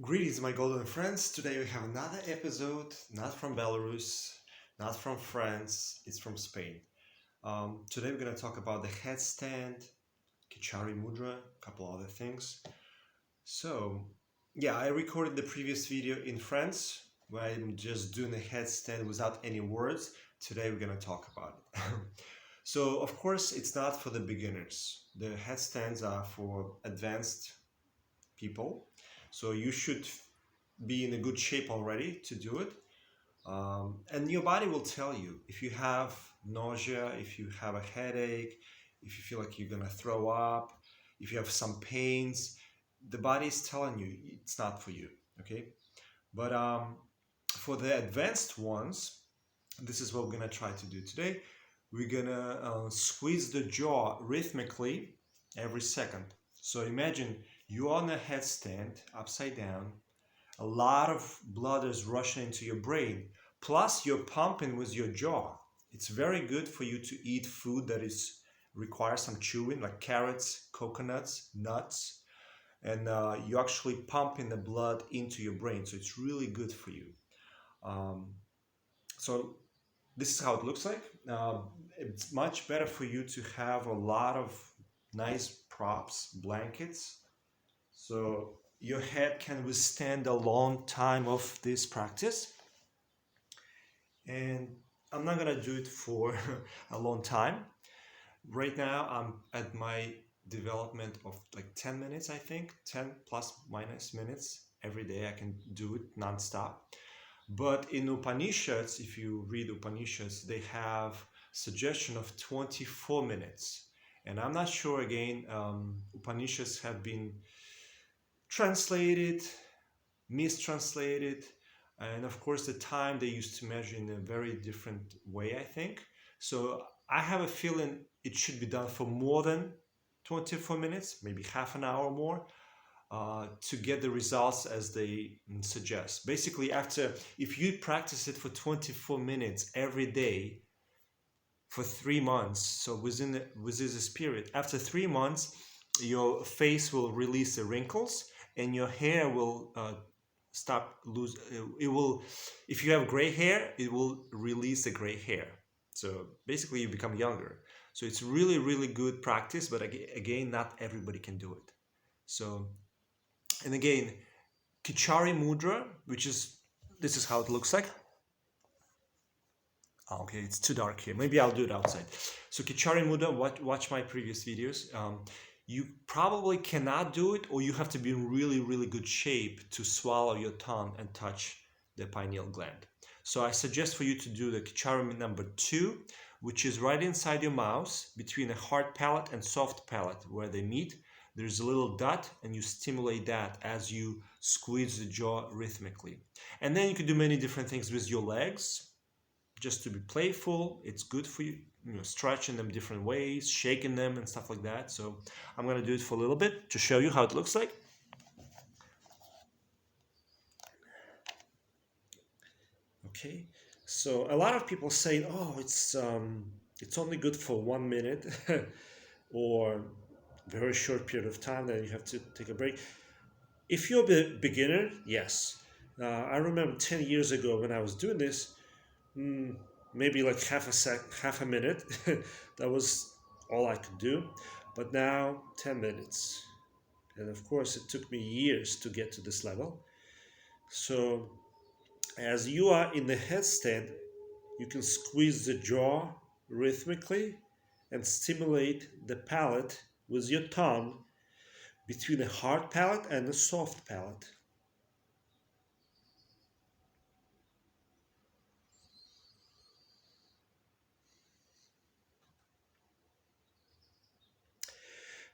Greetings, my golden friends. Today we have another episode, not from Belarus, not from France, it's from Spain. Today we're going to talk about the headstand, Kechari mudra, a couple other things. So, yeah, I recorded the previous video in France where I'm just doing a headstand without any words. Today we're going to talk about it. So, of course, it's not for the beginners. The headstands are for advanced people. So you should be in a good shape already to do it. And your body will tell you if you have nausea, if you have a headache, if you feel like you're gonna throw up, if you have some pains, the body is telling you it's not for you. Okay, but for the advanced ones, this is what we're gonna try to do today. We're gonna squeeze the jaw rhythmically every second. So imagine you're on a headstand upside down, a lot of blood is rushing into your brain, plus you're pumping with your jaw. It's very good for you to eat food that is requires some chewing, like carrots, coconuts, nuts, and you're actually pumping the blood into your brain, so it's really good for you. Um, so this is how it looks like. It's much better for you to have a lot of nice props, blankets, so your head can withstand a long time of this practice. And I'm not gonna do it for a long time. Right now, I'm at my development of like 10 minutes, I think, 10 plus minus minutes every day. I can do it nonstop. But in Upanishads, if you read Upanishads, they have suggestion of 24 minutes. And I'm not sure, again, Upanishads have been translated, mistranslated, and of course the time they used to measure in a very different way, I think. So I have a feeling it should be done for more than 24 minutes, maybe half an hour more, to get the results as they suggest. Basically, if you practice it for 24 minutes every day for 3 months, so within this period, after 3 months, your face will release the wrinkles and your hair will stop lose. It will, if you have gray hair, it will release the gray hair. So basically, you become younger. So it's really, really good practice, but again, not everybody can do it. So, and again, Kechari mudra, this is how it looks like. Okay, it's too dark here. Maybe I'll do it outside. So Kechari mudra, watch my previous videos. You probably cannot do it, or you have to be in really, really good shape to swallow your tongue and touch the pineal gland. So I suggest for you to do the Kechari number 2, which is right inside your mouth, between a hard palate and soft palate, where they meet. There's a little dot, and you stimulate that as you squeeze the jaw rhythmically. And then you can do many different things with your legs, just to be playful. It's good for you, stretching them different ways, shaking them and stuff like that. So I'm going to do it for a little bit to show you how it looks like. Okay, so a lot of people say, oh, it's only good for 1 minute or very short period of time, then you have to take a break. If you're a beginner, yes. I remember 10 years ago when I was doing this, maybe like half a minute. That was all I could do. But now 10 minutes. And of course, it took me years to get to this level. So as you are in the headstand, you can squeeze the jaw rhythmically and stimulate the palate with your tongue between a hard palate and a soft palate.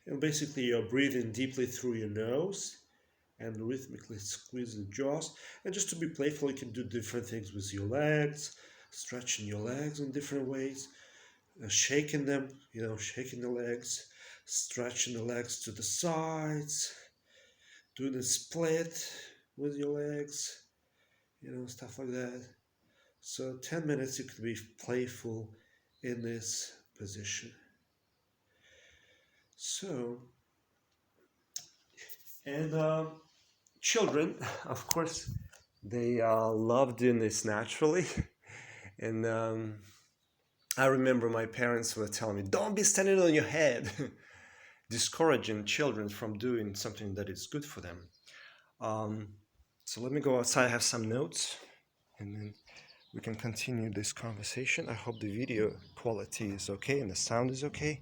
And basically, you're breathing deeply through your nose and rhythmically squeeze the jaws. And just to be playful, you can do different things with your legs, stretching your legs in different ways, shaking them, shaking the legs, stretching the legs to the sides, doing a split with your legs, stuff like that. So 10 minutes you can be playful in this position. So, and children, of course, they love doing this naturally. And I remember my parents were telling me, don't be standing on your head, discouraging children from doing something that is good for them. Um, so let me go outside, have some notes, and then we can continue this conversation. I hope the video quality is okay and the sound is okay.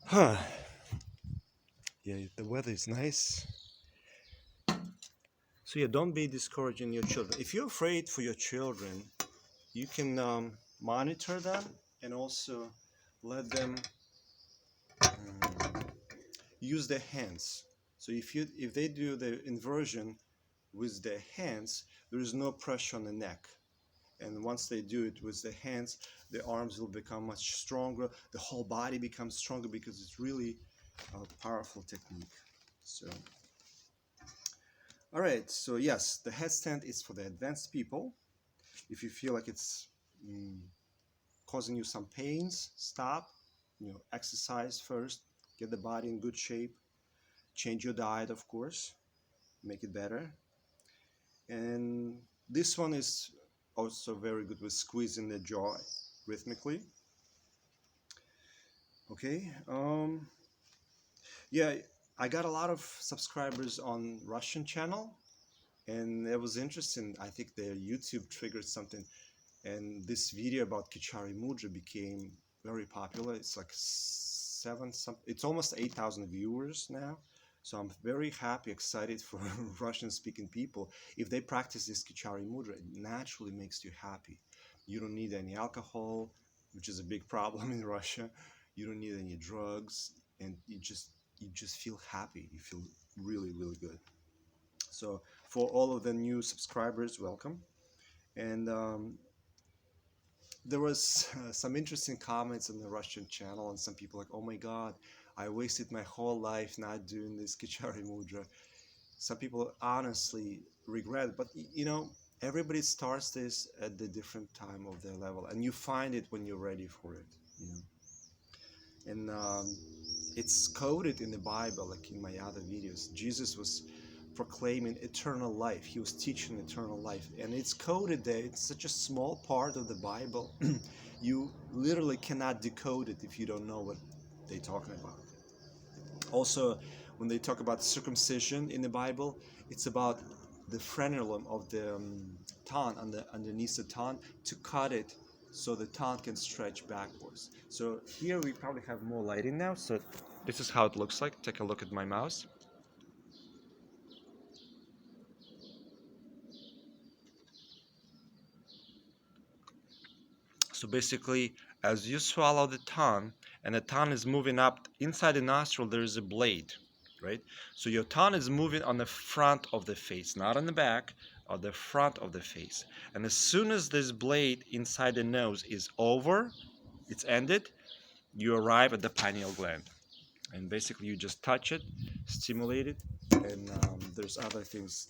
Huh. Yeah, the weather is nice. So yeah, don't be discouraging your children. If you're afraid for your children, you can monitor them and also let them use their hands. So if they do the inversion with their hands, there is no pressure on the neck. And once they do it with their hands, the arms will become much stronger. The whole body becomes stronger because it's really a powerful technique. So, all right. So yes, the headstand is for the advanced people. If you feel like it's causing you some pains, stop. Exercise first. Get the body in good shape. Change your diet, of course. Make it better. And this one is also very good with squeezing the jaw rhythmically. Okay. Yeah, I got a lot of subscribers on Russian channel, and it was interesting. I think their YouTube triggered something, and this video about Kechari mudra became very popular. It's like it's almost 8,000 viewers now. So I'm very happy, excited for Russian-speaking people. If they practice this Kechari mudra, it naturally makes you happy. You don't need any alcohol, which is a big problem in Russia. You don't need any drugs, and you just feel happy. You feel really, really good. So for all of the new subscribers, welcome. And there was some interesting comments on the Russian channel, and some people like, oh my God, I wasted my whole life not doing this Kechari mudra. Some people honestly regret it, but everybody starts this at the different time of their level, and you find it when you're ready for it. And it's coded in the Bible, like in my other videos. Jesus was proclaiming eternal life. He was teaching eternal life, and it's coded there. It's such a small part of the Bible. You literally cannot decode it if you don't know what they're talking about. Also, when they talk about circumcision in the Bible, it's about the frenulum of the tongue, underneath the tongue, to cut it so the tongue can stretch backwards. So here we probably have more lighting now. So this is how it looks like. Take a look at my mouse. So basically, as you swallow the tongue, and the tongue is moving up inside the nostril, there is a blade, right? So your tongue is moving on the front of the face, not on the back, on the front of the face. And as soon as this blade inside the nose is over, it's ended, you arrive at the pineal gland. And basically, you just touch it, stimulate it, and there's other things,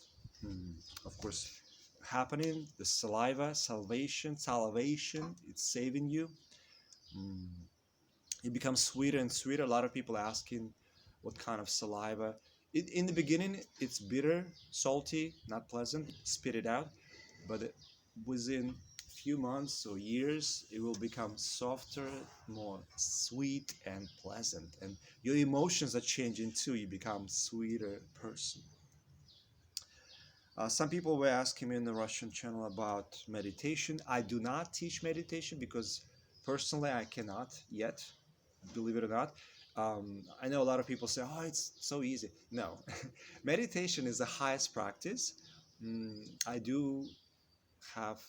of course, happening. The salivation, it's saving you. It becomes sweeter and sweeter. A lot of people asking what kind of saliva. In the beginning, it's bitter, salty, not pleasant. Spit it out. But within few months or years, it will become softer, more sweet and pleasant. And your emotions are changing too. You become sweeter person. Some people were asking me in the Russian channel about meditation. I do not teach meditation because personally I cannot yet, believe it or not. I know a lot of people say, oh, it's so easy. No, meditation is the highest practice. I do have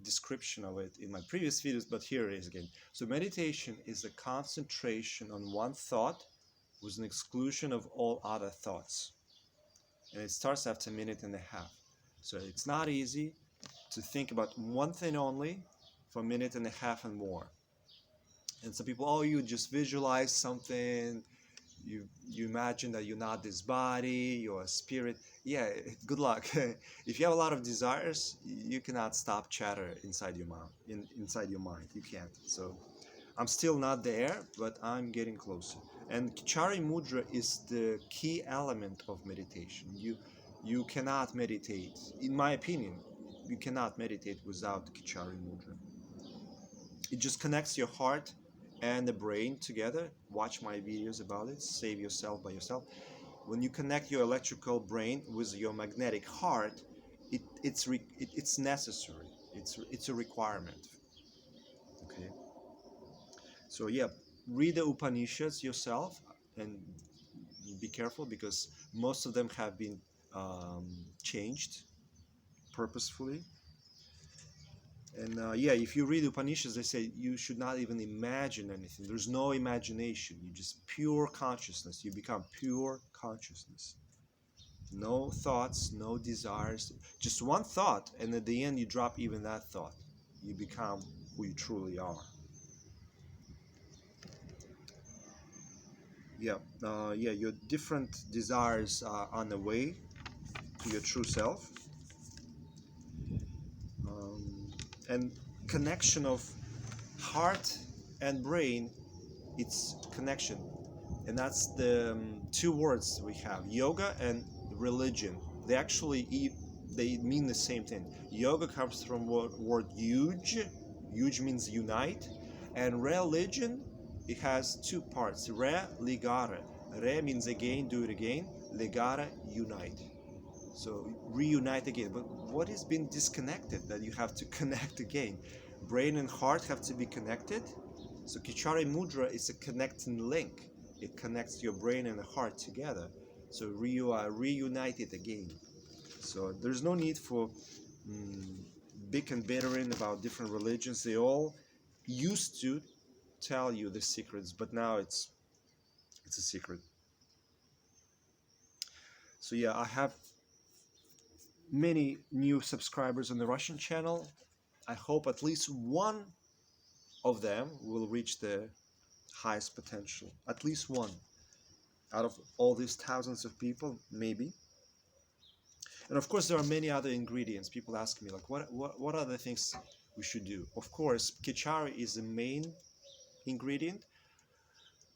description of it in my previous videos, but here it is again. So meditation is the concentration on one thought with an exclusion of all other thoughts. And it starts after a minute and a half. So it's not easy to think about one thing only for a minute and a half and more. And some people, oh, you just visualize something, you imagine that you're not this body, you're a spirit. Yeah, good luck. If you have a lot of desires, you cannot stop chatter inside your mouth, inside your mind. You can't. So I'm still not there, but I'm getting closer. And Kechari mudra is the key element of meditation. You cannot meditate, in my opinion, you cannot meditate without Kechari mudra. It just connects your heart and the brain together. Watch my videos about it. Save yourself by yourself. When you connect your electrical brain with your magnetic heart, it's necessary. It's a requirement. Okay. So yeah, read the Upanishads yourself and be careful because most of them have been changed purposefully. And yeah, if you read Upanishads, they say you should not even imagine anything. There's no imagination. You just pure consciousness. You become pure consciousness. No thoughts, no desires. Just one thought, and at the end you drop even that thought. You become who you truly are. Yeah, your different desires are on the way to your true self. And connection of heart and brain, it's connection. And that's the two words we have, yoga and religion. They actually they mean the same thing. Yoga comes from word yuj. Yuj means unite. And religion, it has two parts, re, ligare. Re means again, do it again. Ligare, unite. So reunite again. But what is being disconnected that you have to connect again? Brain and heart have to be connected. So Kechari mudra is a connecting link. It connects your brain and the heart together. So you are reunited again. So there's no need for big and bickering about different religions. They all used to tell you the secrets, but now it's a secret. So yeah, I have many new subscribers on the Russian channel. I hope at least one of them will reach the highest potential. At least one out of all these thousands of people, maybe. And of course, there are many other ingredients. People ask me, like, what are the things we should do? Of course, Kechari is the main ingredient,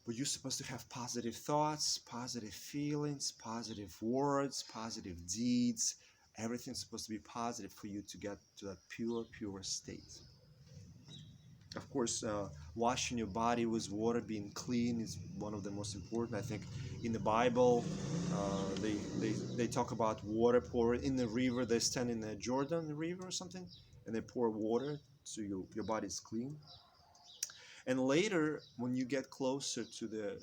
but you're supposed to have positive thoughts, positive feelings, positive words, positive deeds. Everything's supposed to be positive for you to get to that pure state. Of course, washing your body with water, being clean is one of the most important. I think in the Bible, they talk about water pouring in the river. They stand in the Jordan River or something, and they pour water so your body is clean. And later, when you get closer to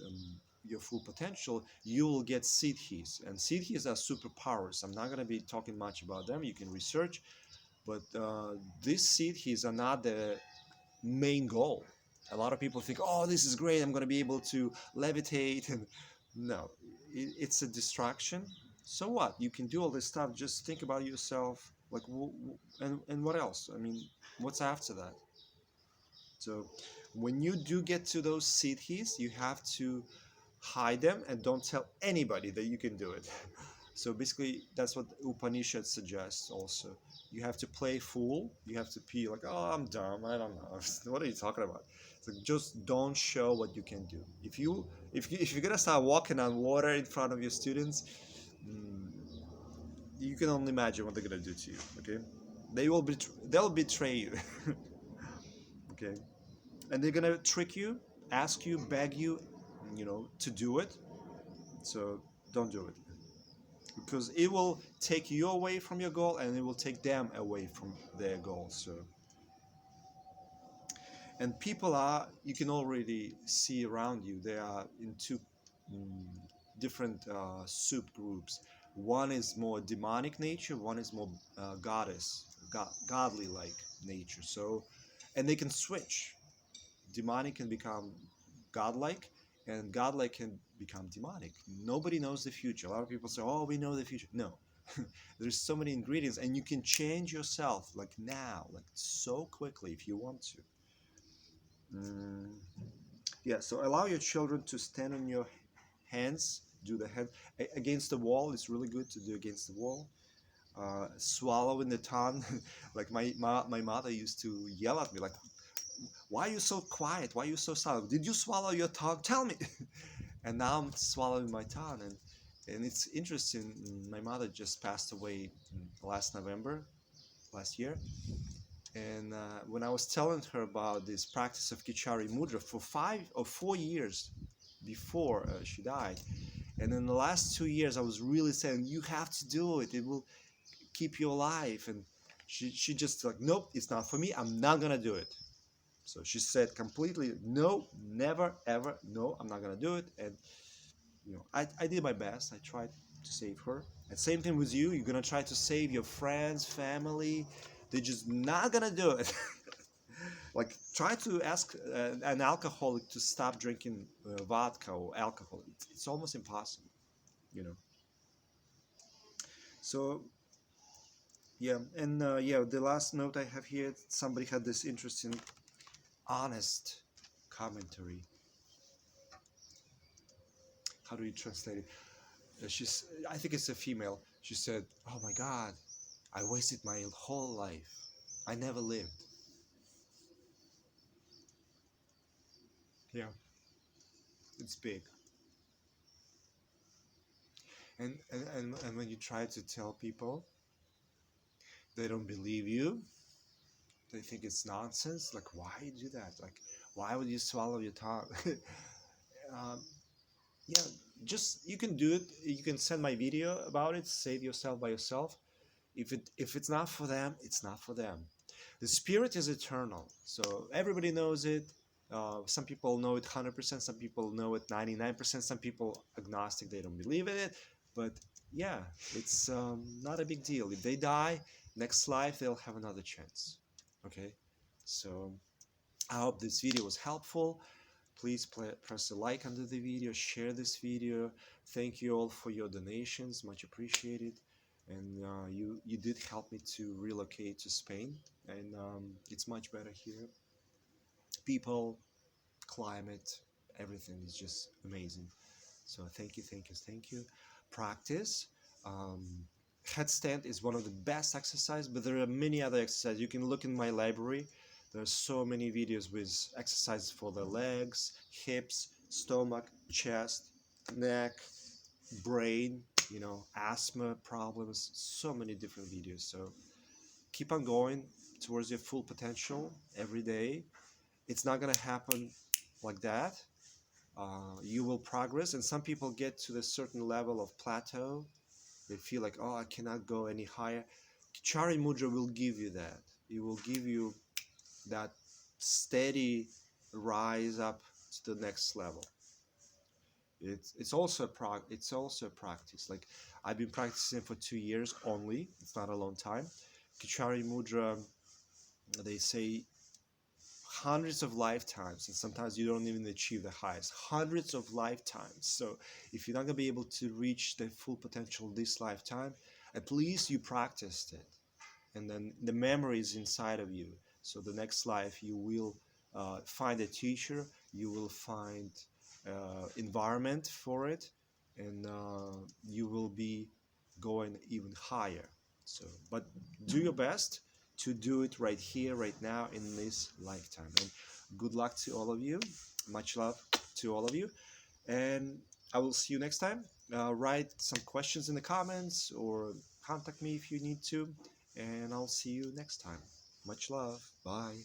your full potential, you will get siddhis. And siddhis are superpowers. I'm not going to be talking much about them. You can research. But these siddhis are not the main goal. A lot of people think, oh, this is great, I'm going to be able to levitate. And no, it's a distraction. So what? You can do all this stuff. Just think about yourself. Like, and what else? I mean, what's after that? So when you do get to those siddhis, you have to hide them and don't tell anybody that you can do it. So basically, that's what Upanishad suggests also. You have to play fool. You have to be like, oh, I'm dumb. I don't know. What are you talking about? So just don't show what you can do. If you're gonna start walking on water in front of your students, you can only imagine what they're gonna do to you. Okay, they'll betray you. Okay, and they're gonna trick you, ask you, beg you, to do it. So don't do it, because it will take you away from your goal and it will take them away from their goal. So, and people you can already see around you, they are in two different soup groups. One is more demonic nature, one is more godly like nature. So, and they can switch. Demonic can become godlike, and godlike can become demonic. Nobody knows the future. A lot of people say, oh, we know the future. No. There's so many ingredients, and you can change yourself like now, like so quickly if you want to. Yeah, so allow your children to stand on your hands, do the hand against the wall. It's really good to do against the wall. Swallow in the tongue. Like my mother used to yell at me, like, why are you so quiet? Why are you so silent? Did you swallow your tongue? Tell me. and now I'm swallowing my tongue. And it's interesting. My mother just passed away last November, last year. And when I was telling her about this practice of Kechari mudra for 5 or 4 years before she died, and in the last 2 years, I was really saying, you have to do it. It will keep you alive. And she just like, nope, it's not for me. I'm not going to do it. So she said completely, no, never, ever, no, I'm not going to do it. And, I did my best. I tried to save her. And same thing with you. You're going to try to save your friends, family. They're just not going to do it. Like, try to ask an alcoholic to stop drinking vodka or alcohol. It's almost impossible, you know. So yeah, and yeah, the last note I have here, somebody had this interesting, honest commentary. How do you translate it? I think it's a female. She said, "Oh my God, I wasted my whole life. I never lived." Yeah, it's big. And when you try to tell people, they don't believe you. They think it's nonsense. Like, why you do that? Like, why would you swallow your tongue? um, yeah, just you can do it. You can send my video about it. Save yourself by yourself. If it's not for them, it's not for them. The spirit is eternal, so everybody knows it. Some people know it 100%. Some people know it 99%. Some people agnostic. They don't believe in it. But yeah, it's not a big deal. If they die, next life they'll have another chance. Okay, so I hope this video was helpful. Please press a like under the video, share this video. Thank you all for your donations, much appreciated. And you did help me to relocate to Spain, and it's much better here. People, climate, everything is just amazing. So thank you, thank you, thank you. Practice. Um, Headstand is one of the best exercises, but there are many other exercises. You can look in my library. There are so many videos with exercises for the legs, hips, stomach, chest, neck, brain, asthma problems, so many different videos. So keep on going towards your full potential every day. It's not going to happen like that. You will progress, and some people get to the certain level of plateau. They feel like, oh, I cannot go any higher. Kechari mudra will give you that. It will give you that steady rise up to the next level. It's also a practice. Like, I've been practicing for 2 years only. It's not a long time. Kechari mudra, they say hundreds of lifetimes, and sometimes you don't even achieve the highest. Hundreds of lifetimes. So if you're not going to be able to reach the full potential this lifetime, at least you practiced it, and then the memory is inside of you. So the next life you will find a teacher, you will find environment for it, and you will be going even higher. So, but do your best to do it right here, right now, in this lifetime. And good luck to all of you. Much love to all of you. And I will see you next time. Write some questions in the comments or contact me if you need to. And I'll see you next time. Much love. Bye.